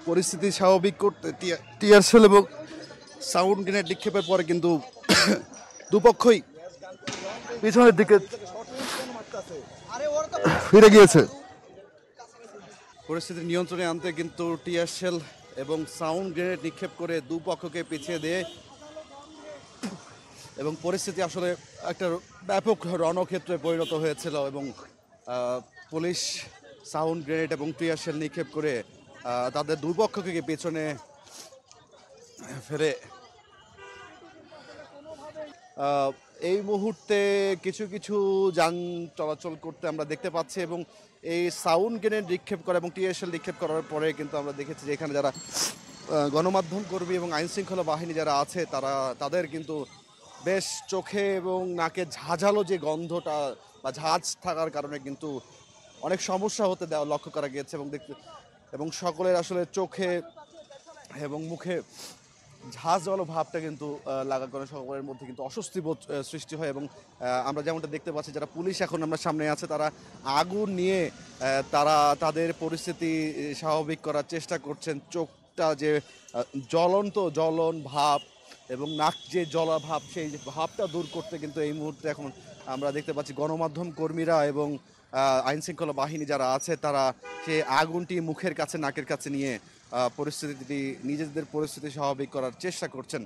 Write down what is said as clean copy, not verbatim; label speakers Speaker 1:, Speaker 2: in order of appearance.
Speaker 1: পরিস্থিতি স্বাভাবিক করতে টিয়ার সেল এবং সাউন্ড গ্রেনেড নিক্ষেপের পরে কিন্তু দুপক্ষই পিছনের দিকে ফিরে গিয়েছে। পরিস্থিতি নিয়ন্ত্রণে আনতে কিন্তু টিয়ার সেল এবং সাউন্ড গ্রেনেড নিক্ষেপ করে দুপক্ষকে পিছিয়ে দিয়ে এবং পরিস্থিতি আসলে একটা ব্যাপক রণক্ষেত্রে পরিণত হয়েছিল এবং পুলিশ সাউন্ড গ্রেনেড এবং টিয়ার সেল নিক্ষেপ করে তাদের দুই পক্ষকে পেছনে ফেরে এই মুহূর্তে কিছু কিছু যান চলাচল করতে আমরা দেখতে পাচ্ছি এবং এই সাউন্ড গ্রেনেড নিক্ষেপ করা এবং টিয়ার সেল নিক্ষেপ করার পরে কিন্তু আমরা দেখেছি যে এখানে যারা গণমাধ্যম কর্মী এবং আইনশৃঙ্খলা বাহিনী যারা আছে তাদের কিন্তু বেশ চোখে এবং নাকে ঝাঁঝালো যে গন্ধটা বা ঝাঁজ থাকার কারণে কিন্তু অনেক সমস্যা হতে দেওয়া লক্ষ্য করা গিয়েছে এবং দেখতে এবং সকলের আসলে চোখে এবং মুখে ঝাঁঝালো ভাবটা কিন্তু লাগার কারণে সকলের মধ্যে কিন্তু অস্বস্তি বোধ সৃষ্টি হয় এবং আমরা যেমনটা দেখতে পাচ্ছি যারা পুলিশ এখন আমরা সামনে আছে তারা আগুন নিয়ে তারা তাদের পরিস্থিতি স্বাভাবিক করার চেষ্টা করছেন। চোখটা যে জ্বলন ভাব এবং নাক যে জলা ভাব সেই ভাবটা দূর করতে কিন্তু এই মুহূর্তে এখন আমরা দেখতে পাচ্ছি গণমাধ্যম কর্মীরা এবং আইনশৃঙ্খলা বাহিনী যারা আছে তারা সেই আগুনটি মুখের কাছে নাকের কাছে নিয়ে পরিস্থিতি নিজেদের পরিস্থিতি স্বাভাবিক করার চেষ্টা করছেন।